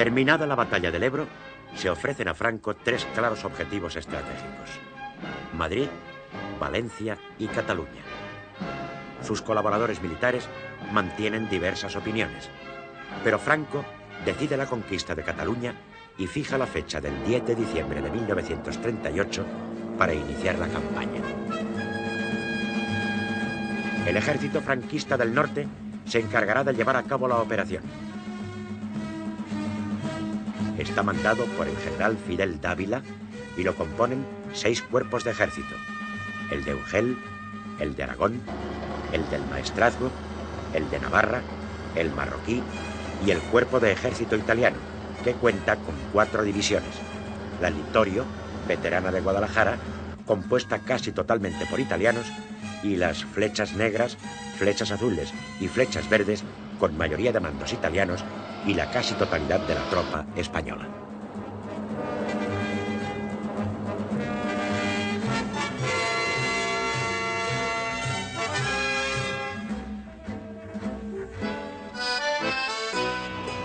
Terminada la batalla del Ebro, se ofrecen a Franco tres claros objetivos estratégicos: Madrid, Valencia y Cataluña. Sus colaboradores militares mantienen diversas opiniones, pero Franco decide la conquista de Cataluña y fija la fecha del 10 de diciembre de 1938 para iniciar la campaña. El ejército franquista del norte se encargará de llevar a cabo la operación. Está mandado por el general Fidel Dávila y lo componen 6 cuerpos de ejército: el de Urgel, el de Aragón, el del Maestrazgo, el de Navarra, el marroquí y el cuerpo de ejército italiano, que cuenta con 4 divisiones: la Littorio, veterana de Guadalajara, compuesta casi totalmente por italianos, y las flechas negras, flechas azules y flechas verdes, con mayoría de mandos italianos y la casi totalidad de la tropa española.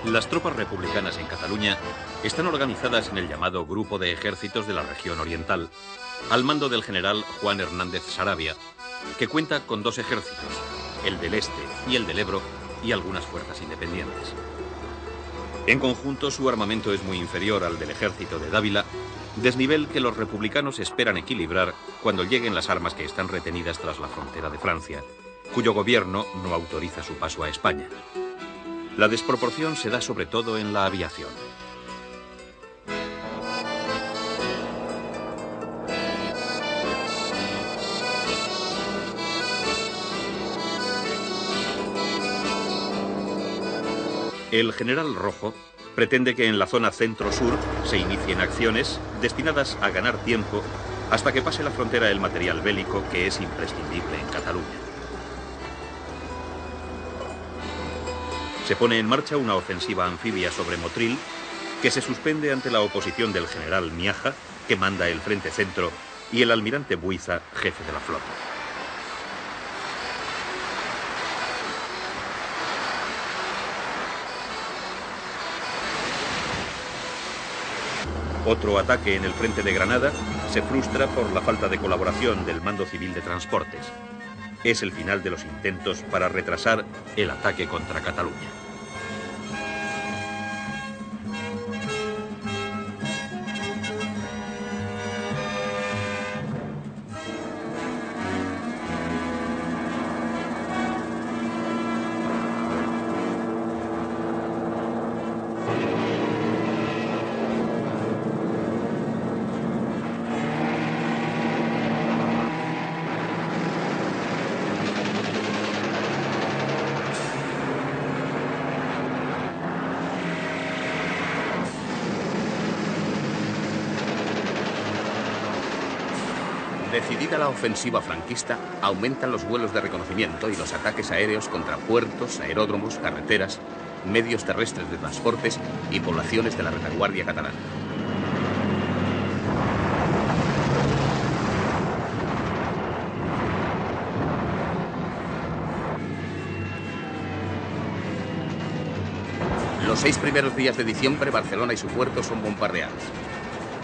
Las tropas republicanas en Cataluña están organizadas en el llamado Grupo de Ejércitos de la Región Oriental, al mando del general Juan Hernández Saravia, que cuenta con 2 ejércitos, el del Este y el del Ebro, y algunas fuerzas independientes. En conjunto, su armamento es muy inferior al del ejército de Dávila, desnivel que los republicanos esperan equilibrar cuando lleguen las armas que están retenidas tras la frontera de Francia, cuyo gobierno no autoriza su paso a España. La desproporción se da sobre todo en la aviación. El general Rojo pretende que en la zona centro-sur se inicien acciones destinadas a ganar tiempo hasta que pase la frontera el material bélico que es imprescindible en Cataluña. Se pone en marcha una ofensiva anfibia sobre Motril, que se suspende ante la oposición del general Miaja, que manda el frente centro, y el almirante Buiza, jefe de la flota. Otro ataque en el frente de Granada se frustra por la falta de colaboración del Mando Civil de Transportes. Es el final de los intentos para retrasar el ataque contra Cataluña. Decidida la ofensiva franquista, aumentan los vuelos de reconocimiento y los ataques aéreos contra puertos, aeródromos, carreteras, medios terrestres de transportes y poblaciones de la retaguardia catalana. Los 6 primeros días de diciembre, Barcelona y su puerto son bombardeados.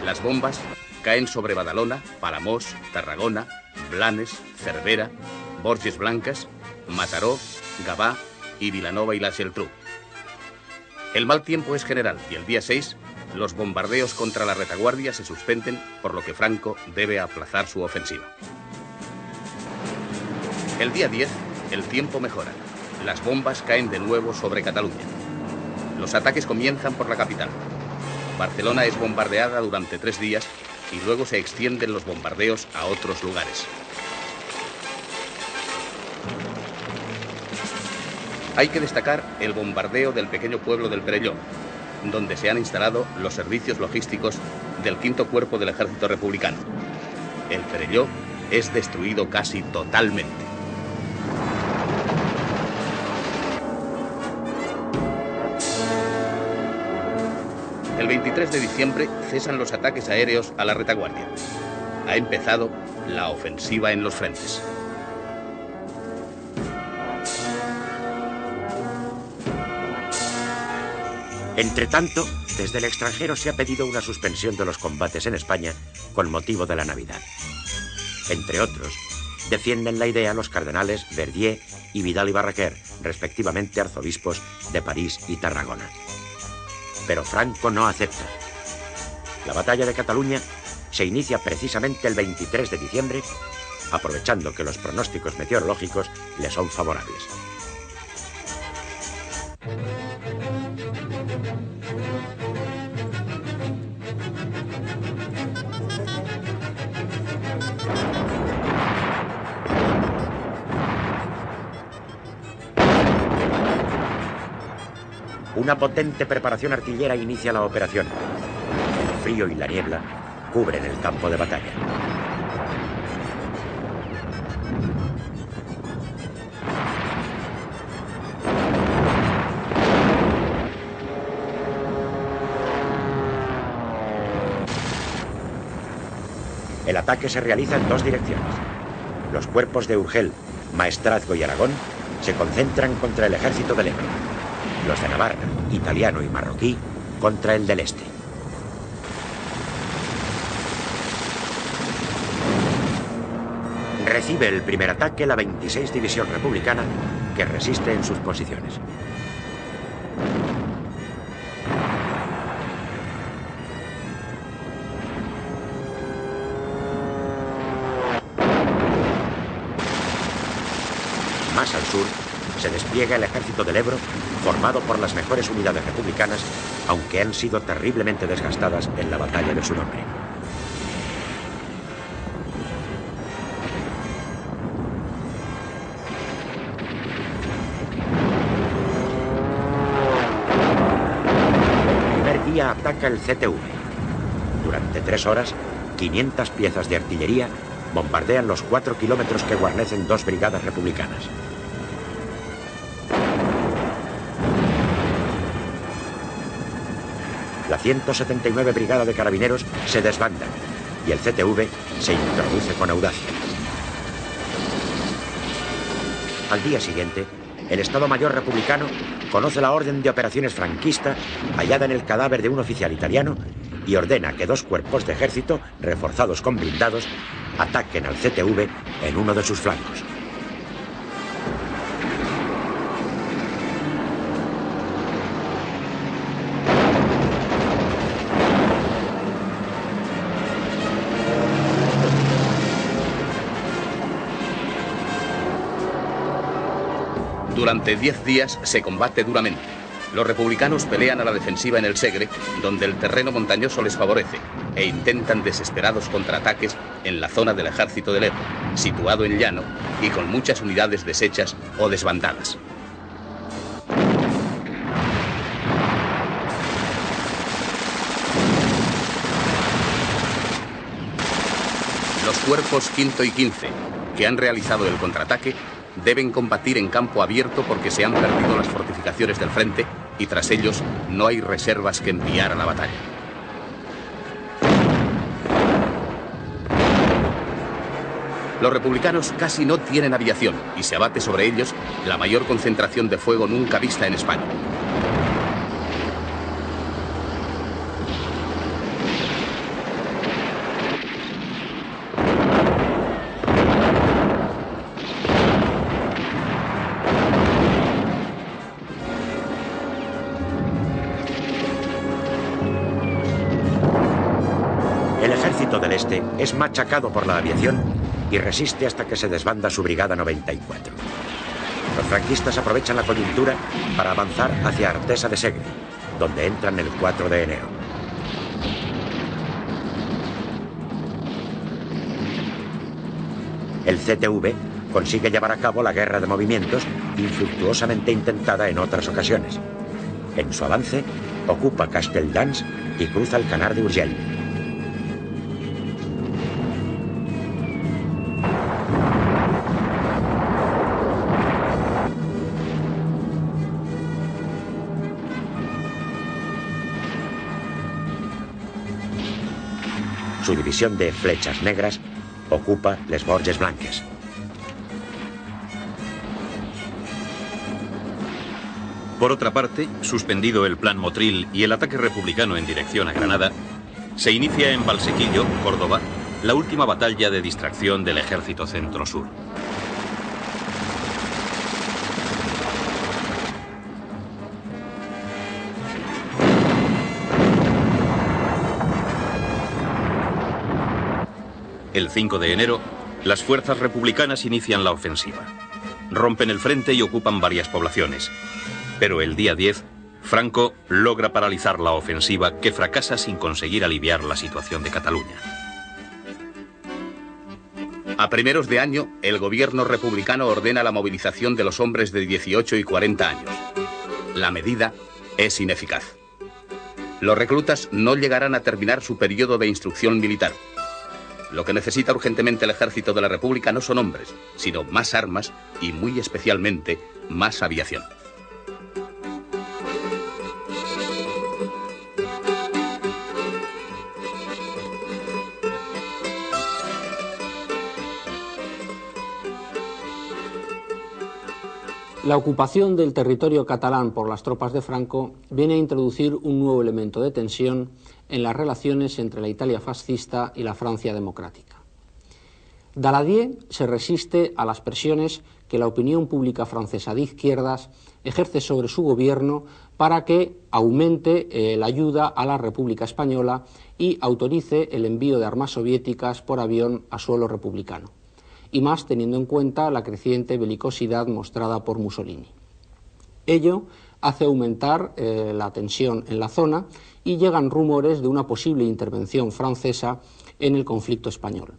Las bombas caen sobre Badalona, Palamós, Tarragona, Blanes, Cervera, Borges Blanques, Mataró, Gavà y Vilanova y la Geltrú. El mal tiempo es general y el día 6 los bombardeos contra la retaguardia se suspenden, por lo que Franco debe aplazar su ofensiva. El día 10 el tiempo mejora. Las bombas caen de nuevo sobre Cataluña. Los ataques comienzan por la capital. Barcelona es bombardeada durante 3 días y luego se extienden los bombardeos a otros lugares. Hay que destacar el bombardeo del pequeño pueblo del Perelló, donde se han instalado los servicios logísticos del 5º Cuerpo del Ejército Republicano. El Perelló es destruido casi totalmente. El 23 de diciembre cesan los ataques aéreos a la retaguardia. Ha empezado la ofensiva en los frentes. Entretanto, Desde el extranjero se ha pedido una suspensión de los combates en España con motivo de la Navidad. Entre otros, defienden la idea los cardenales Verdier y Vidal y Barraquer, respectivamente arzobispos de París y Tarragona. Pero Franco no acepta. La batalla de Cataluña se inicia precisamente el 23 de diciembre, aprovechando que los pronósticos meteorológicos le son favorables. Una potente preparación artillera inicia la operación. El frío y la niebla cubren el campo de batalla. El ataque se realiza en dos direcciones. Los cuerpos de Urgel, Maestrazgo y Aragón se concentran contra el ejército del Ebro. Los de Navarra, italiano y marroquí, contra el del Este. Recibe el primer ataque la 26 División Republicana, que resiste en sus posiciones. Más al sur, se despliega el ejército del Ebro, formado por las mejores unidades republicanas, aunque han sido terriblemente desgastadas en la batalla de su nombre. El primer día ataca el CTV. Durante 3 horas, 500 piezas de artillería bombardean los 4 kilómetros que guarnecen 2 brigadas republicanas. La 179 Brigada de Carabineros se desbanda y el CTV se introduce con audacia. Al día siguiente, el Estado Mayor republicano conoce la orden de operaciones franquista hallada en el cadáver de un oficial italiano y ordena que 2 cuerpos de ejército, reforzados con blindados, ataquen al CTV en uno de sus flancos. Durante 10 días se combate duramente. Los republicanos pelean a la defensiva en el Segre, donde el terreno montañoso les favorece, e intentan desesperados contraataques en la zona del ejército del Ebro, situado en llano y con muchas unidades deshechas o desbandadas. Los cuerpos quinto y 15, que han realizado el contraataque, deben combatir en campo abierto porque se han perdido las fortificaciones del frente y tras ellos no hay reservas que enviar a la batalla. Los republicanos casi no tienen aviación y se abate sobre ellos la mayor concentración de fuego nunca vista en España. Este es machacado por la aviación y resiste hasta que se desbanda su Brigada 94. Los franquistas aprovechan la coyuntura para avanzar hacia Artesa de Segre, donde entran el 4 de enero. El CTV consigue llevar a cabo la guerra de movimientos infructuosamente intentada en otras ocasiones. En su avance, ocupa Castelldans y cruza el Canal de Urgel. Su división de flechas negras ocupa Les Borges Blanques. Por otra parte, suspendido el plan Motril y el ataque republicano en dirección a Granada, se inicia en Valsequillo, Córdoba, la última batalla de distracción del ejército centro-sur. El 5 de enero, las fuerzas republicanas inician la ofensiva. Rompen el frente y ocupan varias poblaciones. Pero el día 10, Franco logra paralizar la ofensiva, que fracasa sin conseguir aliviar la situación de Cataluña. A primeros de año, el gobierno republicano ordena la movilización de los hombres de 18 y 40 años. La medida es ineficaz. Los reclutas no llegarán a terminar su periodo de instrucción militar. Lo que necesita urgentemente el ejército de la República no son hombres, sino más armas y, muy especialmente, más aviación. La ocupación del territorio catalán por las tropas de Franco viene a introducir un nuevo elemento de tensión en las relaciones entre la Italia fascista y la Francia democrática. Daladier se resiste a las presiones que la opinión pública francesa de izquierdas ejerce sobre su gobierno para que aumente la ayuda a la República Española y autorice el envío de armas soviéticas por avión a suelo republicano, y más teniendo en cuenta la creciente belicosidad mostrada por Mussolini. Ello hace aumentar la tensión en la zona y llegan rumores de una posible intervención francesa en el conflicto español.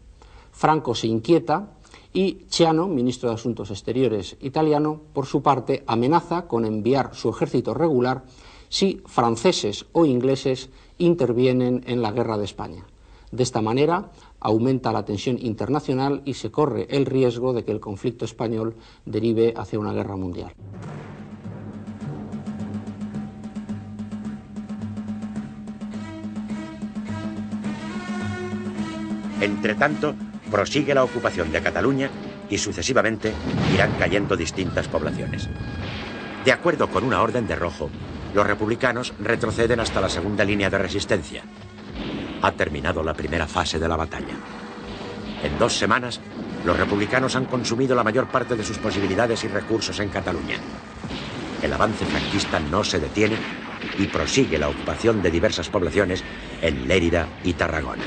Franco se inquieta y Ciano, ministro de Asuntos Exteriores italiano, por su parte amenaza con enviar su ejército regular si franceses o ingleses intervienen en la guerra de España. De esta manera aumenta la tensión internacional y se corre el riesgo de que el conflicto español derive hacia una guerra mundial. Entretanto, prosigue la ocupación de Cataluña y sucesivamente irán cayendo distintas poblaciones. De acuerdo con una orden de Rojo, los republicanos retroceden hasta la segunda línea de resistencia. Ha terminado la primera fase de la batalla. En 2 semanas, los republicanos han consumido la mayor parte de sus posibilidades y recursos en Cataluña. El avance franquista no se detiene y prosigue la ocupación de diversas poblaciones en Lérida y Tarragona.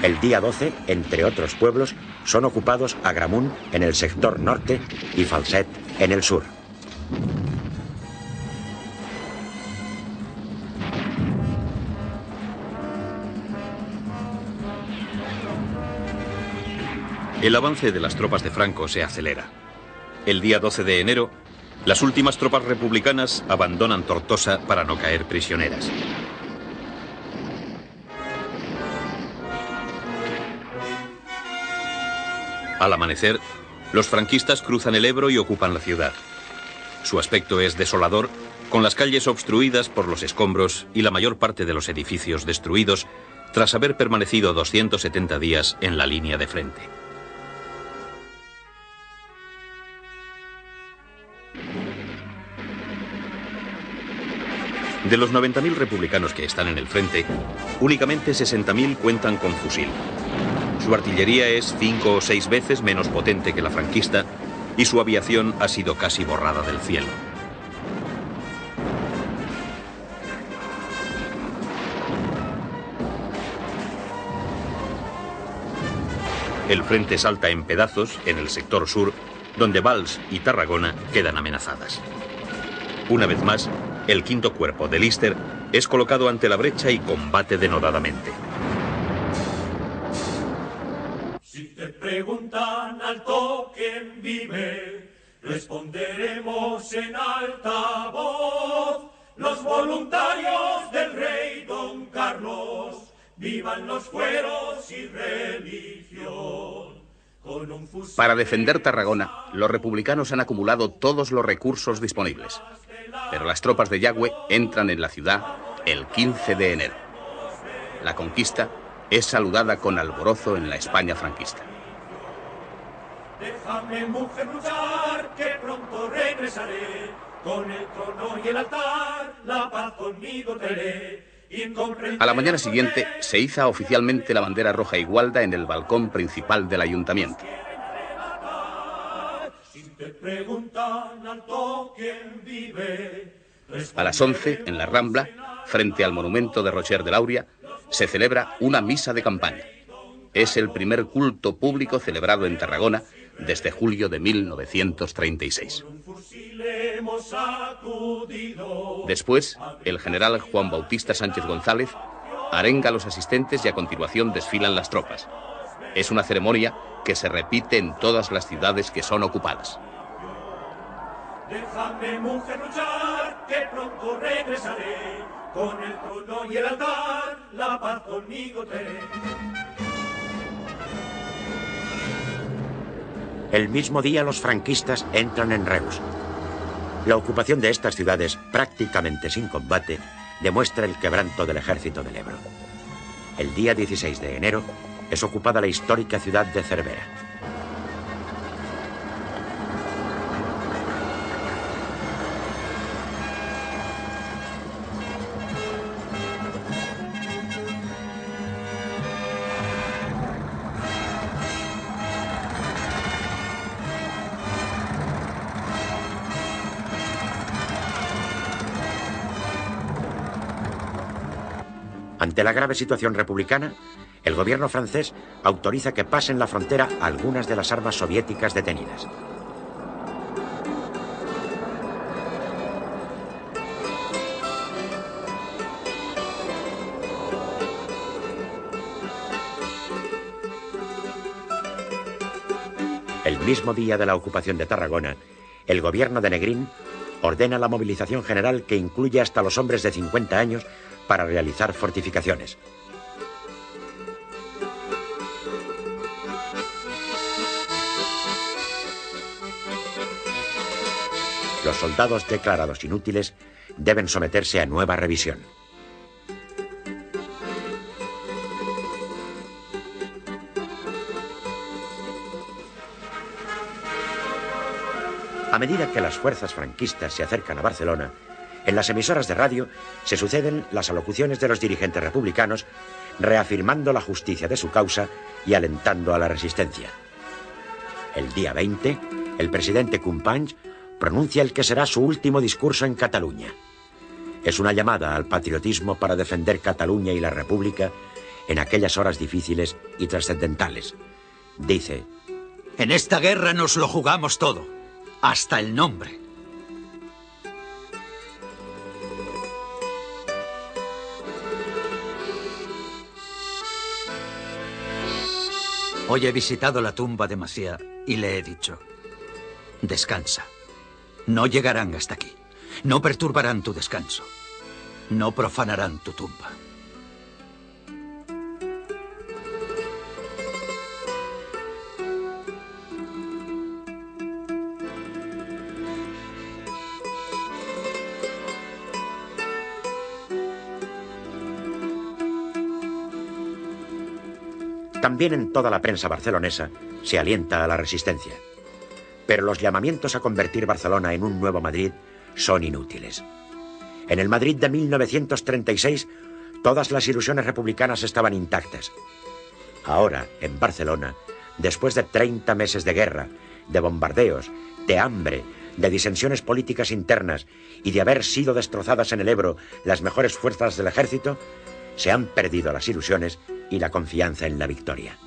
El día 12, entre otros pueblos, son ocupados Agramunt en el sector norte y Falset en el sur. El avance de las tropas de Franco se acelera. El día 12 de enero, las últimas tropas republicanas abandonan Tortosa para no caer prisioneras. Al amanecer, los franquistas cruzan el Ebro y ocupan la ciudad. Su aspecto es desolador, con las calles obstruidas por los escombros y la mayor parte de los edificios destruidos tras haber permanecido 270 días en la línea de frente. De los 90.000 republicanos que están en el frente, únicamente 60.000 cuentan con fusil. Su artillería es 5 o 6 veces menos potente que la franquista y su aviación ha sido casi borrada del cielo. El frente salta en pedazos en el sector sur, donde Valls y Tarragona quedan amenazadas. Una vez más, el quinto cuerpo de Lister es colocado ante la brecha y combate denodadamente. Si te preguntan alto quién vive, responderemos en alta voz. Los voluntarios del rey Don Carlos, vivan los fueros y religión. Para defender Tarragona, los republicanos han acumulado todos los recursos disponibles. Pero las tropas de Yagüe entran en la ciudad el 15 de enero. La conquista es saludada con alborozo en la España franquista. Déjame, mujer, luchar, que pronto regresaré. con el trono y el altar, la paz conmigo traeré. A la mañana siguiente se iza oficialmente la bandera roja y gualda en el balcón principal del ayuntamiento. A las 11, en la Rambla, frente al monumento de Rocher de Lauria, se celebra una misa de campaña. Es el primer culto público celebrado en Tarragona desde julio de 1936. Después, el general Juan Bautista Sánchez González arenga a los asistentes y a continuación desfilan las tropas. Es una ceremonia que se repite en todas las ciudades que son ocupadas. Déjame, mujer, luchar, que pronto regresaré. Con el trono y el altar, la paz conmigo traeré. El mismo día los franquistas entran en Reus. La ocupación de estas ciudades, prácticamente sin combate, demuestra el quebranto del ejército del Ebro. El día 16 de enero es ocupada la histórica ciudad de Cervera. Ante la grave situación republicana, el gobierno francés autoriza que pasen la frontera algunas de las armas soviéticas detenidas. El mismo día de la ocupación de Tarragona, el gobierno de Negrín ordena la movilización general que incluye hasta los hombres de 50 años para realizar fortificaciones. Los soldados declarados inútiles deben someterse a nueva revisión. A medida que las fuerzas franquistas se acercan a Barcelona, en las emisoras de radio se suceden las alocuciones de los dirigentes republicanos, reafirmando la justicia de su causa y alentando a la resistencia. El día 20, el presidente Companys pronuncia el que será su último discurso en Cataluña. Es una llamada al patriotismo para defender Cataluña y la República en aquellas horas difíciles y trascendentales. Dice: en esta guerra nos lo jugamos todo, hasta el nombre. Hoy he visitado la tumba de Macià y le he dicho: descansa. No llegarán hasta aquí. No perturbarán tu descanso. No profanarán tu tumba. También en toda la prensa barcelonesa se alienta a la resistencia. Pero los llamamientos a convertir Barcelona en un nuevo Madrid son inútiles. En el Madrid de 1936, todas las ilusiones republicanas estaban intactas. Ahora, en Barcelona, después de 30 meses de guerra, de bombardeos, de hambre, de disensiones políticas internas y de haber sido destrozadas en el Ebro las mejores fuerzas del ejército, se han perdido las ilusiones y la confianza en la victoria.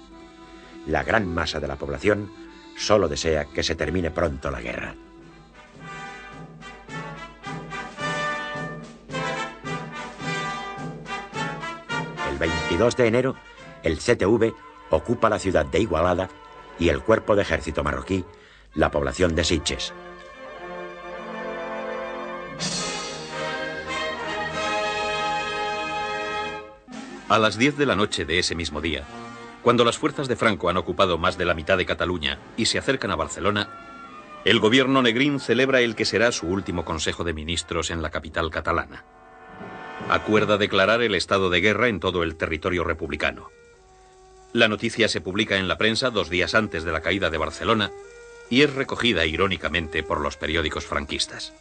La gran masa de la población solo desea que se termine pronto la guerra. El 22 de enero, el CTV ocupa la ciudad de Igualada y el cuerpo de ejército marroquí la población de Sitges. A las 10 de la noche de ese mismo día, cuando las fuerzas de Franco han ocupado más de la mitad de Cataluña y se acercan a Barcelona, el gobierno Negrín celebra el que será su último Consejo de Ministros en la capital catalana. Acuerda declarar el estado de guerra en todo el territorio republicano. La noticia se publica en la prensa 2 días antes de la caída de Barcelona y es recogida irónicamente por los periódicos franquistas.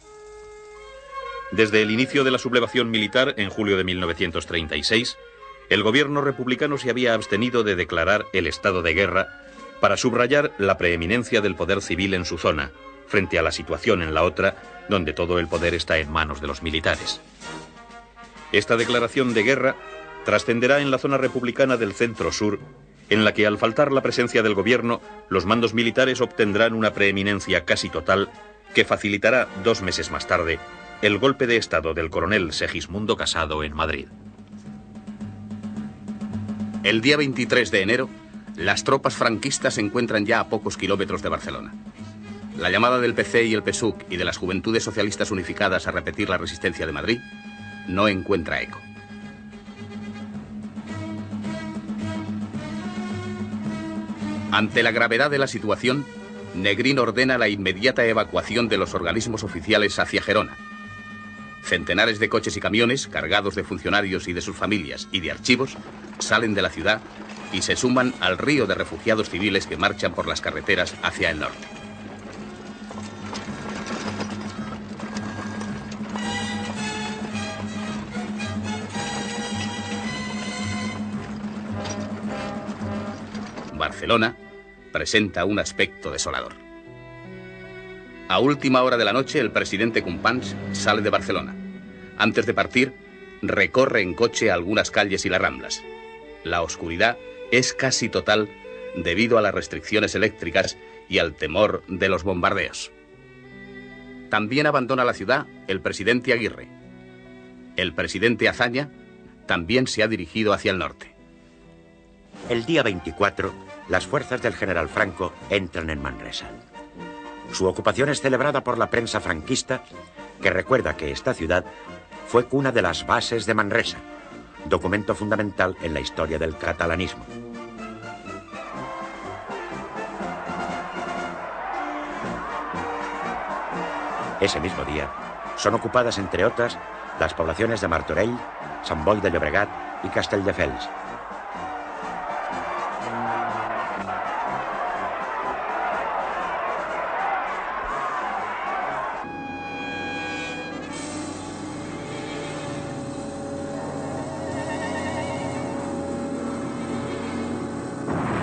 Desde el inicio de la sublevación militar, en julio de 1936, el gobierno republicano se había abstenido de declarar el estado de guerra para subrayar la preeminencia del poder civil en su zona, frente a la situación en la otra, donde todo el poder está en manos de los militares. Esta declaración de guerra trascenderá en la zona republicana del centro-sur, en la que al faltar la presencia del gobierno, los mandos militares obtendrán una preeminencia casi total que facilitará 2 meses más tarde el golpe de estado del coronel Segismundo Casado en Madrid. El día 23 de enero, las tropas franquistas se encuentran ya a pocos kilómetros de Barcelona. La llamada del PC y el PSUC y de las Juventudes Socialistas Unificadas a repetir la resistencia de Madrid no encuentra eco. Ante la gravedad de la situación, Negrín ordena la inmediata evacuación de los organismos oficiales hacia Gerona. Centenares de coches y camiones, cargados de funcionarios y de sus familias y de archivos, salen de la ciudad y se suman al río de refugiados civiles que marchan por las carreteras hacia el norte. Barcelona presenta un aspecto desolador. A última hora de la noche, el presidente Companys sale de Barcelona. Antes de partir, recorre en coche algunas calles y las Ramblas. La oscuridad es casi total debido a las restricciones eléctricas y al temor de los bombardeos. También abandona la ciudad el presidente Aguirre. El presidente Azaña también se ha dirigido hacia el norte. El día 24, las fuerzas del general Franco entran en Manresa. Su ocupación es celebrada por la prensa franquista, que recuerda que esta ciudad fue cuna de las bases de Manresa, documento fundamental en la historia del catalanismo. Ese mismo día, son ocupadas, entre otras, las poblaciones de Martorell, Sant Boi de Llobregat y Castelldefels.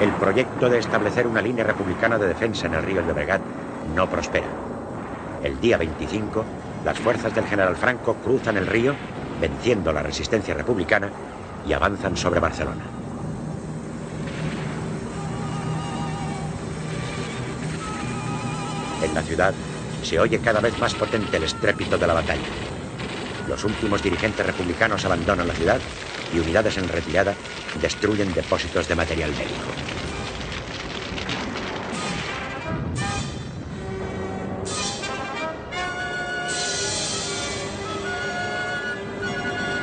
El proyecto de establecer una línea republicana de defensa en el río Llobregat no prospera. El día 25, las fuerzas del general Franco cruzan el río, venciendo la resistencia republicana, y avanzan sobre Barcelona. En la ciudad se oye cada vez más potente el estrépito de la batalla. Los últimos dirigentes republicanos abandonan la ciudad y unidades en retirada destruyen depósitos de material bélico.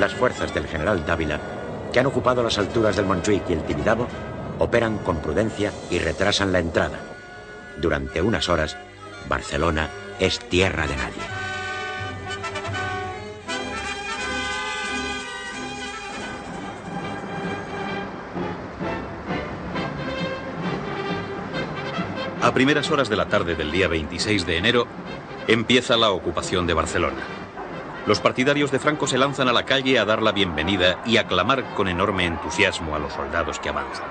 Las fuerzas del general Dávila, que han ocupado las alturas del Montjuïc y el Tibidabo, operan con prudencia y retrasan la entrada. Durante unas horas, Barcelona es tierra de nadie. A primeras horas de la tarde del día 26 de enero, empieza la ocupación de Barcelona. Los partidarios de Franco se lanzan a la calle a dar la bienvenida y a clamar con enorme entusiasmo a los soldados que avanzan.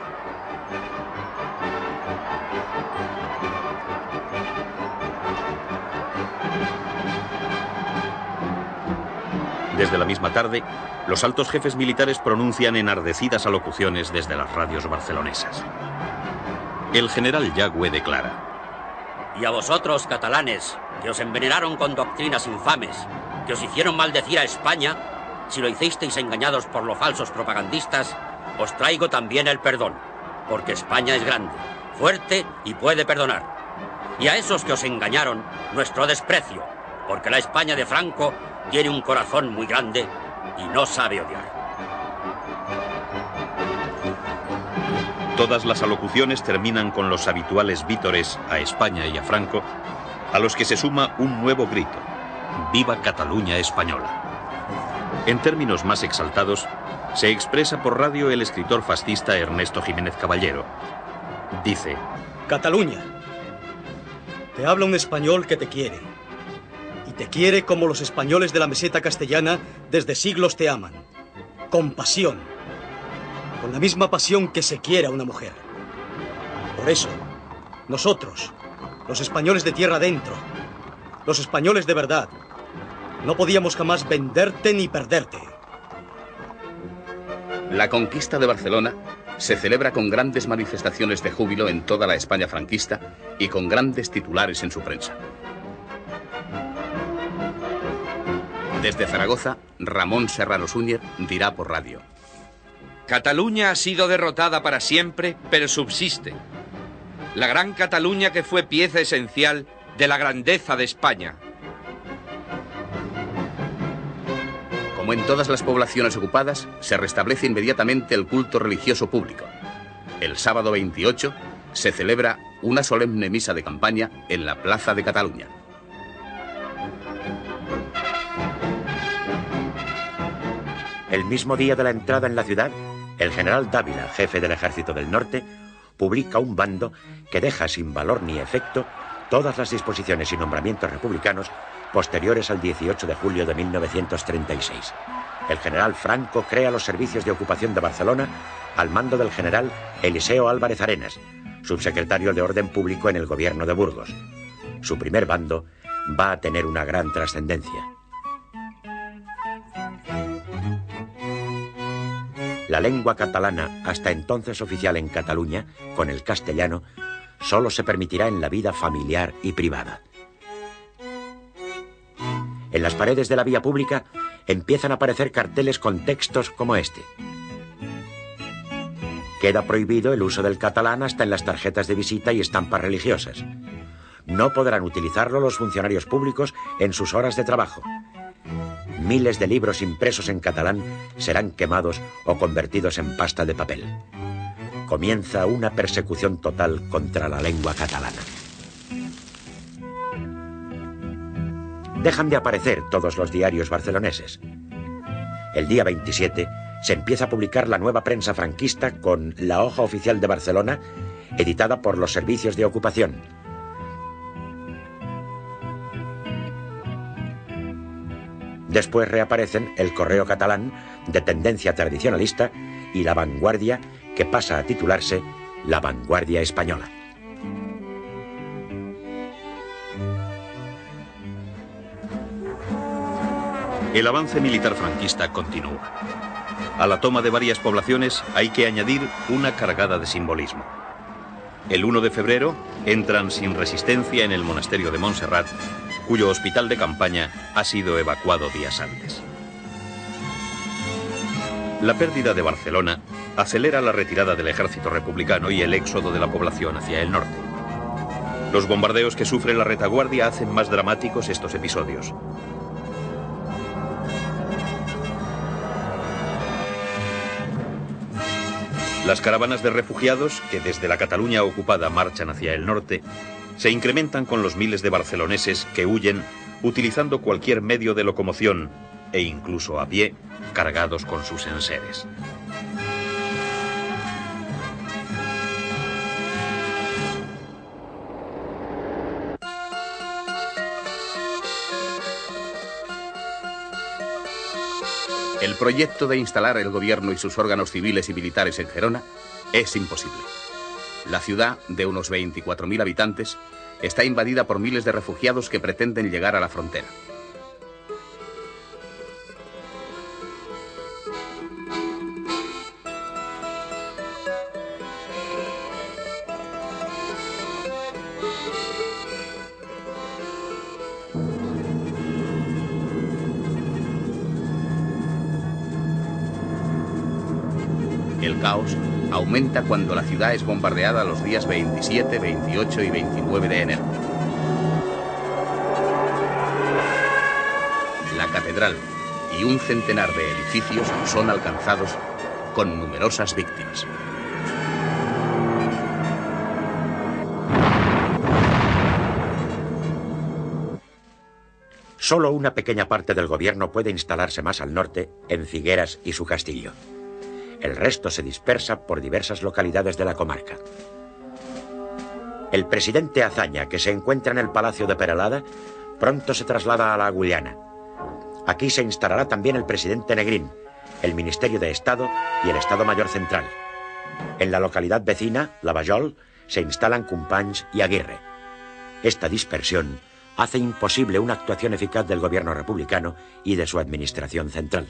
Desde la misma tarde, los altos jefes militares pronuncian enardecidas alocuciones desde las radios barcelonesas. El general Yagüe declara: Y a vosotros, catalanes, que os envenenaron con doctrinas infames, que os hicieron maldecir a España, si lo hicisteis engañados por los falsos propagandistas, os traigo también el perdón, porque España es grande, fuerte y puede perdonar. Y a esos que os engañaron, nuestro desprecio, porque la España de Franco tiene un corazón muy grande y no sabe odiar. Todas las alocuciones terminan con los habituales vítores a España y a Franco, a los que se suma un nuevo grito: ¡Viva Cataluña española! En términos más exaltados, se expresa por radio el escritor fascista Ernesto Jiménez Caballero. Dice: Cataluña, te habla un español que te quiere y Te quiere como los españoles de la meseta castellana desde siglos te aman. Con pasión. Con la misma pasión que se quiere a una mujer. Por eso, nosotros, los españoles de tierra adentro, los españoles de verdad, no podíamos jamás venderte ni perderte. La conquista de Barcelona se celebra con grandes manifestaciones de júbilo en toda la España franquista y con grandes titulares en su prensa. Desde Zaragoza, Ramón Serrano Súñer dirá por radio: Cataluña ha sido derrotada para siempre, pero subsiste. La gran Cataluña que fue pieza esencial de la grandeza de España. Como en todas las poblaciones ocupadas, se restablece inmediatamente el culto religioso público. El sábado 28 se celebra una solemne misa de campaña en la Plaza de Cataluña. El mismo día de la entrada en la ciudad, el general Dávila, jefe del Ejército del Norte, publica un bando que deja sin valor ni efecto todas las disposiciones y nombramientos republicanos posteriores al 18 de julio de 1936. El general Franco crea los servicios de ocupación de Barcelona al mando del general Eliseo Álvarez Arenas, subsecretario de Orden Público en el gobierno de Burgos. Su primer bando va a tener una gran trascendencia. La lengua catalana, hasta entonces oficial en Cataluña, con el castellano, solo se permitirá en la vida familiar y privada. En las paredes de la vía pública empiezan a aparecer carteles con textos como este. Queda prohibido el uso del catalán hasta en las tarjetas de visita y estampas religiosas. No podrán utilizarlo los funcionarios públicos en sus horas de trabajo. Miles de libros impresos en catalán serán quemados o convertidos en pasta de papel. Comienza una persecución total contra la lengua catalana. Dejan de aparecer todos los diarios barceloneses. El día 27 se empieza a publicar la nueva prensa franquista con la hoja oficial de Barcelona, editada por los servicios de ocupación. Después reaparecen el Correo Catalán, de tendencia tradicionalista, y La Vanguardia, que pasa a titularse La Vanguardia Española. El avance militar franquista continúa. A la toma de varias poblaciones hay que añadir una cargada de simbolismo. El 1 de febrero entran sin resistencia en el monasterio de Montserrat, cuyo hospital de campaña ha sido evacuado días antes. La pérdida de Barcelona acelera la retirada del ejército republicano y el éxodo de la población hacia el norte. Los bombardeos que sufre la retaguardia hacen más dramáticos estos episodios. Las caravanas de refugiados, que desde la Cataluña ocupada marchan hacia el norte, se incrementan con los miles de barceloneses que huyen utilizando cualquier medio de locomoción e incluso a pie, cargados con sus enseres. El proyecto de instalar el gobierno y sus órganos civiles y militares en Gerona es imposible. La ciudad, de unos 24.000 habitantes, está invadida por miles de refugiados que pretenden llegar a la frontera. El caos aumenta cuando la ciudad es bombardeada los días 27, 28 y 29 de enero. La catedral y un centenar de edificios son alcanzados con numerosas víctimas. Solo una pequeña parte del gobierno puede instalarse más al norte, en Figueras y su castillo. El resto se dispersa por diversas localidades de la comarca. El presidente Azaña, que se encuentra en el Palacio de Peralada, pronto se traslada a la Guyana. Aquí se instalará también el presidente Negrín, el Ministerio de Estado y el Estado Mayor Central. En la localidad vecina, Lavallol, se instalan Companys y Aguirre. Esta dispersión hace imposible una actuación eficaz del gobierno republicano y de su administración central.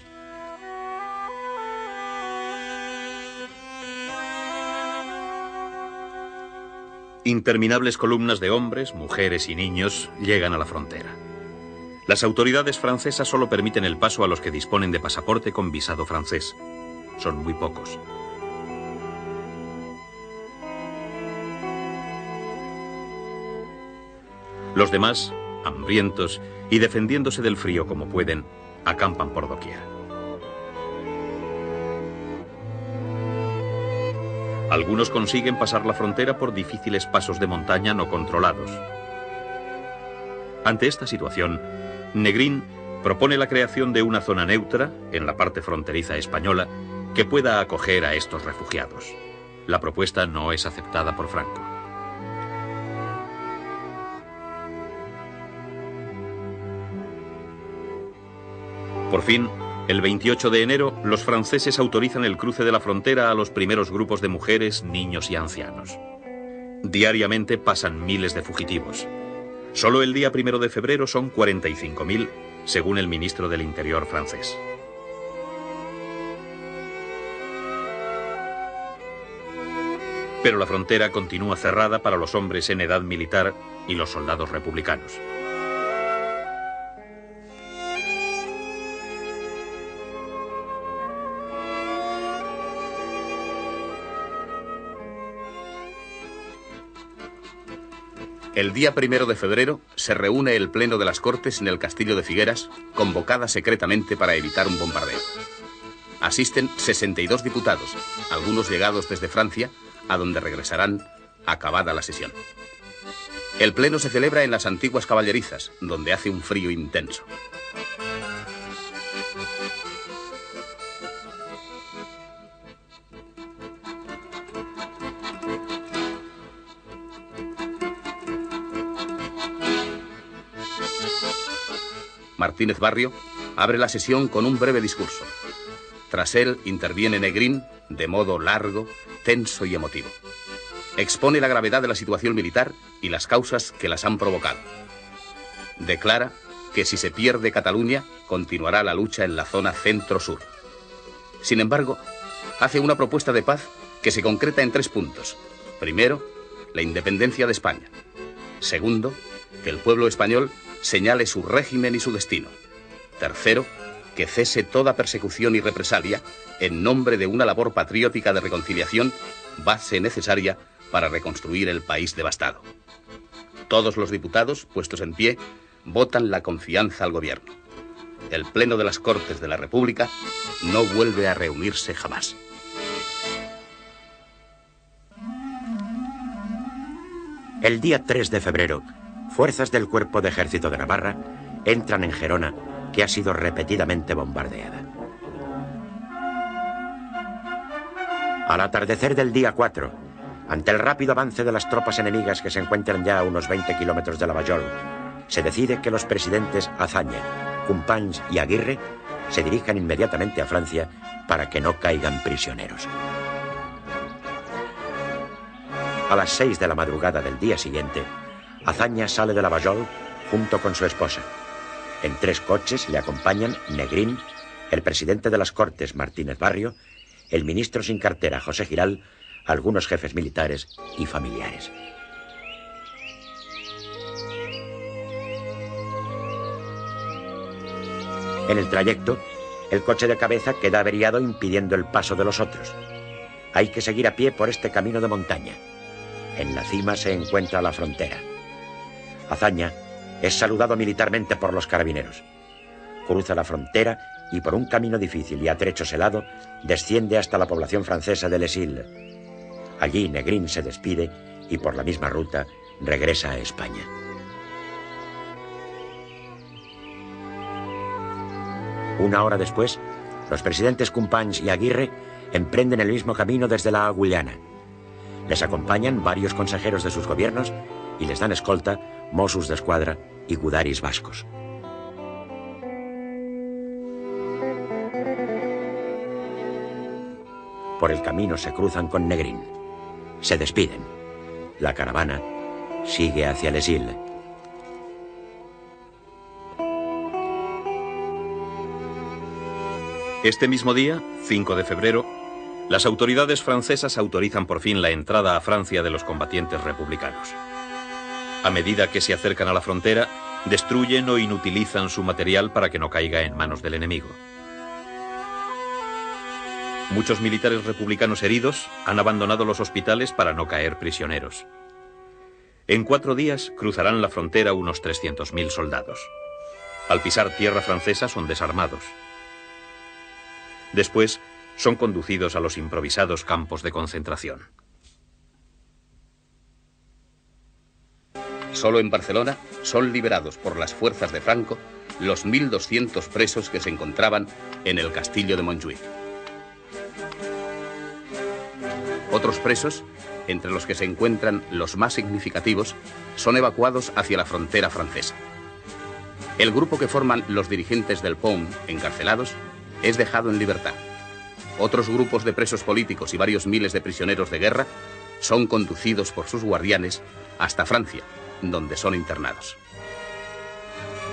Interminables columnas de hombres, mujeres y niños llegan a la frontera. Las autoridades francesas solo permiten el paso a los que disponen de pasaporte con visado francés. Son muy pocos. Los demás, hambrientos y defendiéndose del frío como pueden, acampan por doquier. Algunos consiguen pasar la frontera por difíciles pasos de montaña no controlados. Ante esta situación, Negrín propone la creación de una zona neutra, en la parte fronteriza española, que pueda acoger a estos refugiados. La propuesta no es aceptada por Franco. Por fin, el 28 de enero, los franceses autorizan el cruce de la frontera a los primeros grupos de mujeres, niños y ancianos. Diariamente pasan miles de fugitivos. Solo el día 1 de febrero son 45.000, según el ministro del Interior francés. Pero la frontera continúa cerrada para los hombres en edad militar y los soldados republicanos. El día 1 de febrero se reúne el Pleno de las Cortes en el Castillo de Figueras, convocada secretamente para evitar un bombardeo. Asisten 62 diputados, algunos llegados desde Francia, a donde regresarán acabada la sesión. El Pleno se celebra en las antiguas caballerizas, donde hace un frío intenso. Martínez Barrio abre la sesión con un breve discurso. Tras él interviene Negrín de modo largo, tenso y emotivo. Expone la gravedad de la situación militar y las causas que las han provocado. Declara que si se pierde Cataluña, continuará la lucha en la zona centro-sur. Sin embargo, hace una propuesta de paz que se concreta en 3 puntos. Primero, la independencia de España. Segundo, que el pueblo español señale su régimen y su destino. Tercero, que cese toda persecución y represalia en nombre de una labor patriótica de reconciliación, base necesaria para reconstruir el país devastado. Todos los diputados, puestos en pie, votan la confianza al gobierno. El Pleno de las Cortes de la República no vuelve a reunirse jamás. El día 3 de febrero, fuerzas del Cuerpo de Ejército de Navarra entran en Gerona, que ha sido repetidamente bombardeada. Al atardecer del día 4, ante el rápido avance de las tropas enemigas que se encuentran ya a unos 20 kilómetros de Lavallol, se decide que los presidentes Azaña, Companys y Aguirre se dirijan inmediatamente a Francia para que no caigan prisioneros. A las 6 de la madrugada del día siguiente, Azaña sale de Lavallol junto con su esposa. En 3 coches le acompañan Negrín, el presidente de las Cortes, Martínez Barrio, el ministro sin cartera, José Giral, algunos jefes militares y familiares. En el trayecto, el coche de cabeza queda averiado impidiendo el paso de los otros. Hay que seguir a pie por este camino de montaña. En la cima se encuentra la frontera. Azaña es saludado militarmente por los carabineros. Cruza la frontera y por un camino difícil y a trechos helado desciende hasta la población francesa de Les Îles. Allí Negrín se despide y por la misma ruta regresa a España. Una hora después, los presidentes Companys y Aguirre emprenden el mismo camino desde la Guyana. Les acompañan varios consejeros de sus gobiernos y les dan escolta Mossos d'Esquadra y gudaris vascos. Por el camino se cruzan con Negrín. Se despiden. La caravana sigue hacia Les Îles. Este mismo día, 5 de febrero, las autoridades francesas autorizan por fin la entrada a Francia de los combatientes republicanos. A medida que se acercan a la frontera, destruyen o inutilizan su material para que no caiga en manos del enemigo. Muchos militares republicanos heridos han abandonado los hospitales para no caer prisioneros. En 4 días cruzarán la frontera unos 300.000 soldados. Al pisar tierra francesa son desarmados. Después son conducidos a los improvisados campos de concentración. Solo en Barcelona son liberados por las fuerzas de Franco los 1.200 presos que se encontraban en el castillo de Montjuïc. Otros presos, entre los que se encuentran los más significativos, son evacuados hacia la frontera francesa. El grupo que forman los dirigentes del POUM, encarcelados, es dejado en libertad. Otros grupos de presos políticos y varios miles de prisioneros de guerra son conducidos por sus guardianes hasta Francia, donde son internados.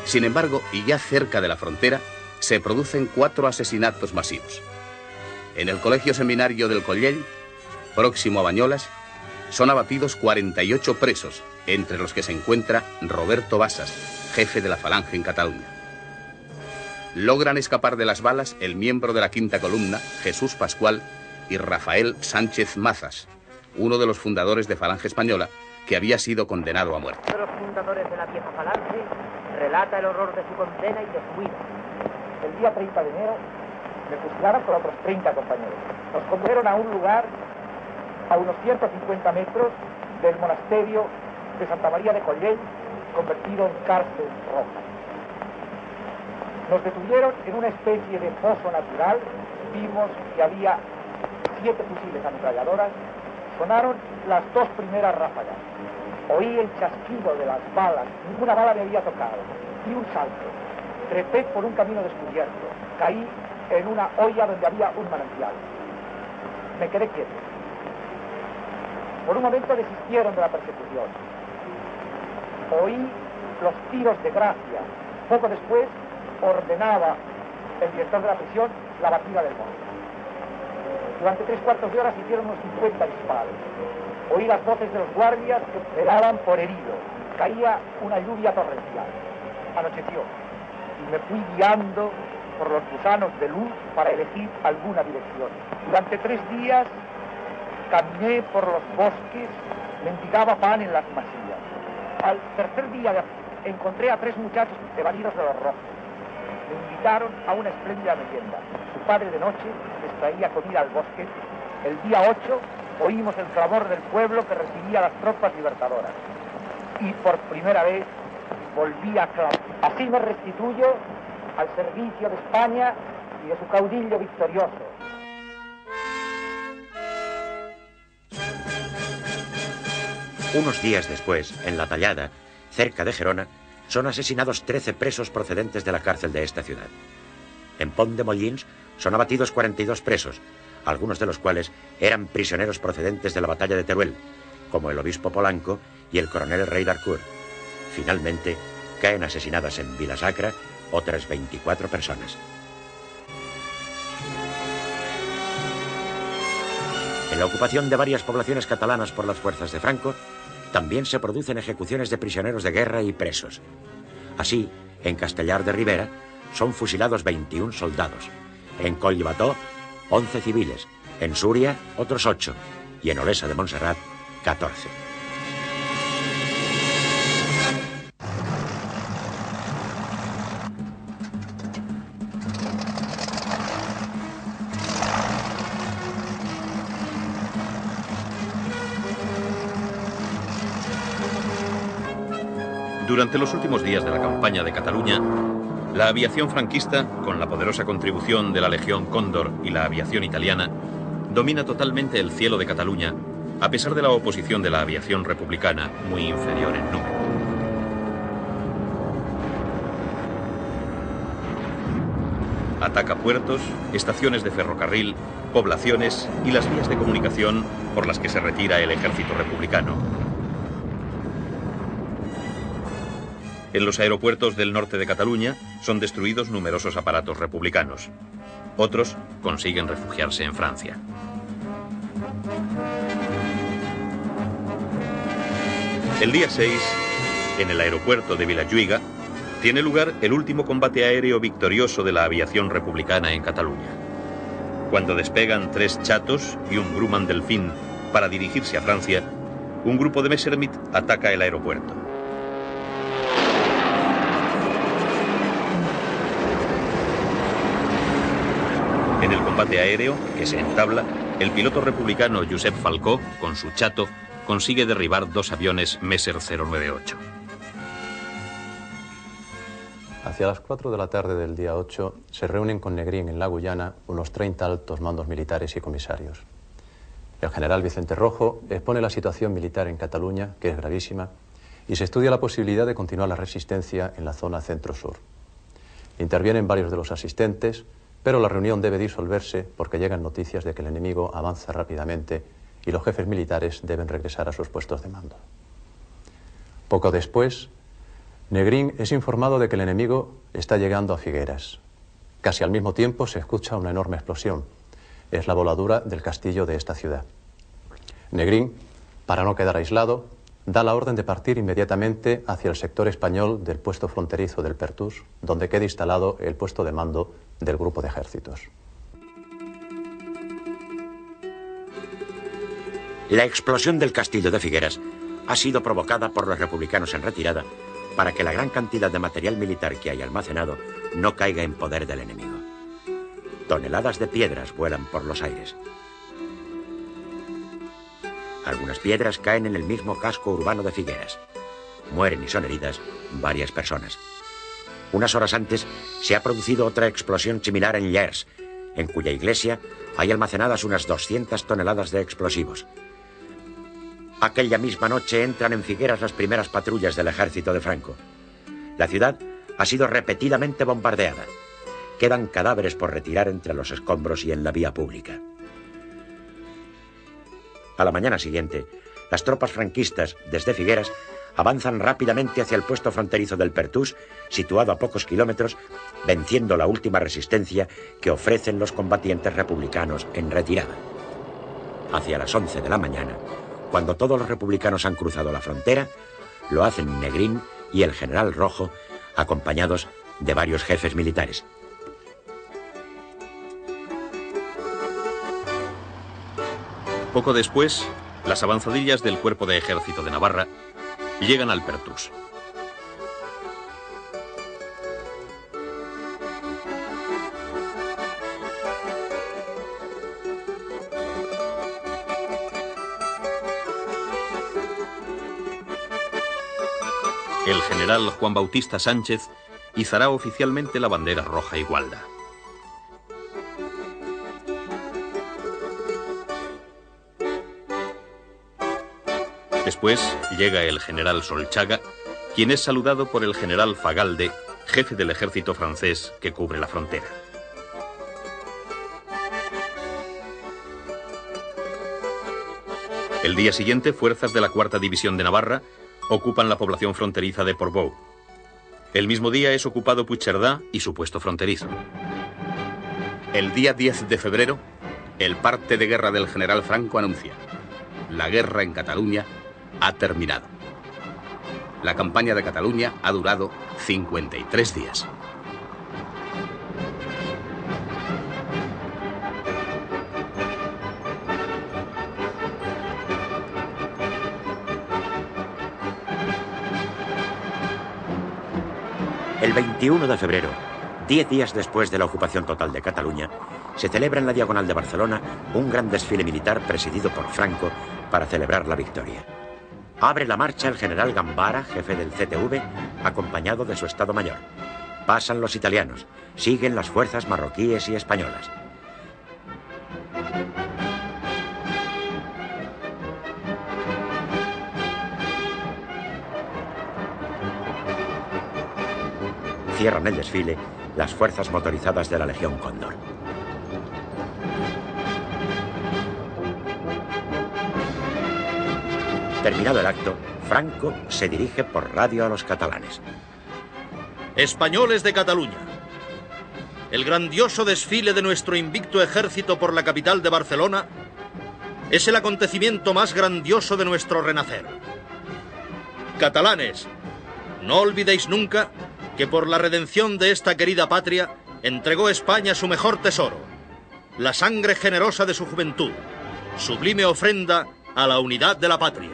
Sin embargo, y ya cerca de la frontera, se producen 4 asesinatos masivos. En el colegio seminario del Collell, próximo a Bañolas, son abatidos 48 presos, entre los que se encuentra Roberto Basas, jefe de la Falange en Cataluña. Logran escapar de las balas el miembro de la quinta columna, Jesús Pascual, y Rafael Sánchez Mazas, uno de los fundadores de Falange Española, que había sido condenado a muerte. Uno de los fundadores de la vieja Falange relata el horror de su condena y de su huida. El día 30 de enero me fusilaron con otros 30 compañeros. Nos condujeron a un lugar a unos 150 metros del monasterio de Santa María de Collell, convertido en cárcel roja. Nos detuvieron en una especie de foso natural. Vimos que había 7 fusiles ametralladoras. Sonaron las 2 primeras ráfagas. Oí el chasquido de las balas. Ninguna bala me había tocado. Di un salto. Trepé por un camino descubierto. Caí en una olla donde había un manantial. Me quedé quieto. Por un momento desistieron de la persecución. Oí los tiros de gracia. Poco después ordenaba el director de la prisión la batida del monte. Durante 3/4 de hora se hicieron unos 50 disparos. Oí las voces de los guardias que esperaban por herido. Caía una lluvia torrencial. Anocheció y me fui guiando por los gusanos de luz para elegir alguna dirección. Durante 3 días caminé por los bosques, mendigaba pan en las masías. Al tercer día encontré a 3 muchachos evadidos de los rojos. Me invitaron a una espléndida merienda. Su padre de noche les traía comida al bosque. El día 8 oímos el clamor del pueblo que recibía a las tropas libertadoras. Y por primera vez volví a clamar. Así me restituyo al servicio de España y de su caudillo victorioso. Unos días después, en La Tallada, cerca de Gerona, son asesinados 13 presos procedentes de la cárcel de esta ciudad. En Pont de Molins son abatidos 42 presos, algunos de los cuales eran prisioneros procedentes de la batalla de Teruel, como el obispo Polanco y el coronel Rey d'Harcourt. Finalmente, caen asesinadas en Vila-sacra otras 24 personas. En la ocupación de varias poblaciones catalanas por las fuerzas de Franco, también se producen ejecuciones de prisioneros de guerra y presos. Así, en Castellar de Ribera, son fusilados 21 soldados. En Collbató, 11 civiles. En Súria, otros 8. Y en Olesa de Montserrat, 14. Durante los últimos días de la campaña de Cataluña, la aviación franquista, con la poderosa contribución de la Legión Cóndor y la aviación italiana, domina totalmente el cielo de Cataluña, a pesar de la oposición de la aviación republicana, muy inferior en número. Ataca puertos, estaciones de ferrocarril, poblaciones y las vías de comunicación por las que se retira el ejército republicano. En los aeropuertos del norte de Cataluña son destruidos numerosos aparatos republicanos. Otros consiguen refugiarse en Francia. El día 6, en el aeropuerto de Vilajuiga, tiene lugar el último combate aéreo victorioso de la aviación republicana en Cataluña. Cuando despegan 3 chatos y un Grumman Delfín para dirigirse a Francia, un grupo de Messerschmitt ataca el aeropuerto. En el combate aéreo que se entabla, el piloto republicano Josep Falcó, con su chato, consigue derribar 2 aviones Messer 098. Hacia las 4 de la tarde del día 8 se reúnen con Negrín en la Guyana unos 30 altos mandos militares y comisarios. El general Vicente Rojo expone la situación militar en Cataluña, que es gravísima, y se estudia la posibilidad de continuar la resistencia en la zona centro-sur. Intervienen varios de los asistentes, pero la reunión debe disolverse porque llegan noticias de que el enemigo avanza rápidamente y los jefes militares deben regresar a sus puestos de mando. Poco después, Negrín es informado de que el enemigo está llegando a Figueras. Casi al mismo tiempo se escucha una enorme explosión. Es la voladura del castillo de esta ciudad. Negrín, para no quedar aislado, da la orden de partir inmediatamente hacia el sector español del puesto fronterizo del Pertús, donde queda instalado el puesto de mando del grupo de ejércitos. La explosión del castillo de Figueras ha sido provocada por los republicanos en retirada para que la gran cantidad de material militar que hay almacenado no caiga en poder del enemigo. Toneladas de piedras vuelan por los aires. Algunas piedras caen en el mismo casco urbano de Figueras. Mueren y son heridas varias personas. Unas horas antes se ha producido otra explosión similar en Llers, en cuya iglesia hay almacenadas unas 200 toneladas de explosivos. Aquella misma noche entran en Figueras las primeras patrullas del ejército de Franco. La ciudad ha sido repetidamente bombardeada. Quedan cadáveres por retirar entre los escombros y en la vía pública. A la mañana siguiente, las tropas franquistas, desde Figueras, avanzan rápidamente hacia el puesto fronterizo del Pertús, situado a pocos kilómetros, venciendo la última resistencia que ofrecen los combatientes republicanos en retirada. Hacia las 11 de la mañana, cuando todos los republicanos han cruzado la frontera, lo hacen Negrín y el general Rojo, acompañados de varios jefes militares. Poco después, las avanzadillas del Cuerpo de Ejército de Navarra llegan al Pertús. El general Juan Bautista Sánchez izará oficialmente la bandera roja y gualda. Después llega el general Solchaga, quien es saludado por el general Fagalde, jefe del ejército francés que cubre la frontera. El día siguiente, fuerzas de la 4ª División de Navarra ocupan la población fronteriza de Portbou. El mismo día es ocupado Puigcerdá y su puesto fronterizo. El día 10 de febrero, el parte de guerra del general Franco anuncia: la guerra en Cataluña ha terminado. La campaña de Cataluña ha durado 53 días. El 21 de febrero, 10 días después de la ocupación total de Cataluña, se celebra en la Diagonal de Barcelona un gran desfile militar presidido por Franco para celebrar la victoria. Abre la marcha el general Gambara, jefe del CTV, acompañado de su Estado Mayor. Pasan los italianos, siguen las fuerzas marroquíes y españolas. Cierran el desfile las fuerzas motorizadas de la Legión Cóndor. Terminado el acto, Franco se dirige por radio a los catalanes. Españoles de Cataluña, el grandioso desfile de nuestro invicto ejército por la capital de Barcelona es el acontecimiento más grandioso de nuestro renacer. Catalanes, no olvidéis nunca que por la redención de esta querida patria entregó España su mejor tesoro, la sangre generosa de su juventud, sublime ofrenda a la unidad de la patria.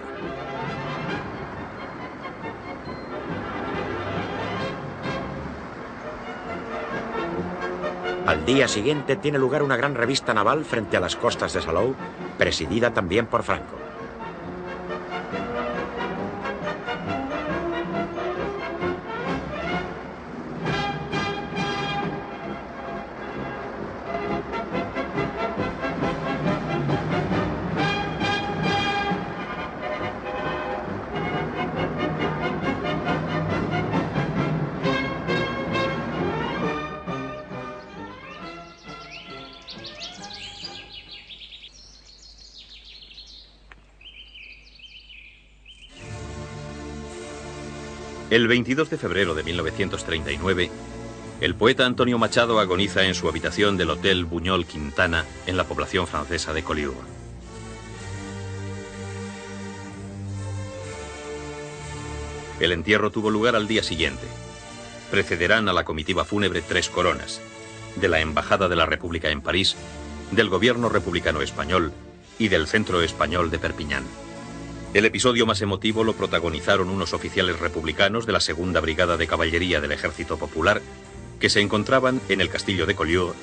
Al día siguiente tiene lugar una gran revista naval frente a las costas de Salou, presidida también por Franco. El 22 de febrero de 1939, el poeta Antonio Machado agoniza en su habitación del Hotel Buñol Quintana, en la población francesa de Collioure. El entierro tuvo lugar al día siguiente. Precederán a la comitiva fúnebre 3 coronas, de la Embajada de la República en París, del Gobierno Republicano Español y del Centro Español de Perpiñán. El episodio más emotivo lo protagonizaron unos oficiales republicanos de la Segunda Brigada de Caballería del Ejército Popular que se encontraban en el castillo de Collioure,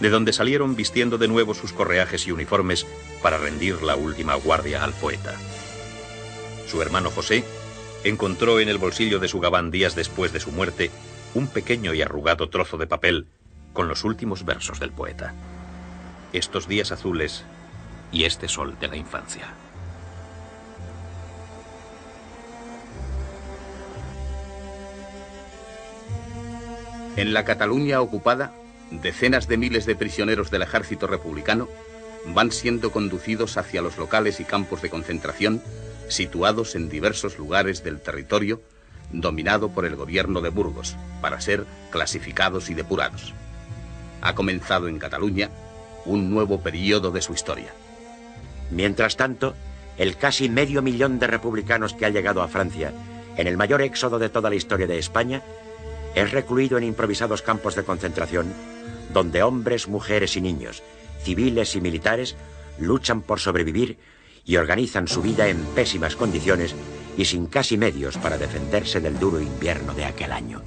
de donde salieron vistiendo de nuevo sus correajes y uniformes para rendir la última guardia al poeta. Su hermano José encontró en el bolsillo de su gabán días después de su muerte un pequeño y arrugado trozo de papel con los últimos versos del poeta. Estos días azules y este sol de la infancia. En la Cataluña ocupada, decenas de miles de prisioneros del ejército republicano van siendo conducidos hacia los locales y campos de concentración situados en diversos lugares del territorio dominado por el gobierno de Burgos para ser clasificados y depurados. Ha comenzado en Cataluña un nuevo periodo de su historia. Mientras tanto, el casi medio millón de republicanos que ha llegado a Francia en el mayor éxodo de toda la historia de España es recluido en improvisados campos de concentración donde hombres, mujeres y niños, civiles y militares, luchan por sobrevivir y organizan su vida en pésimas condiciones y sin casi medios para defenderse del duro invierno de aquel año.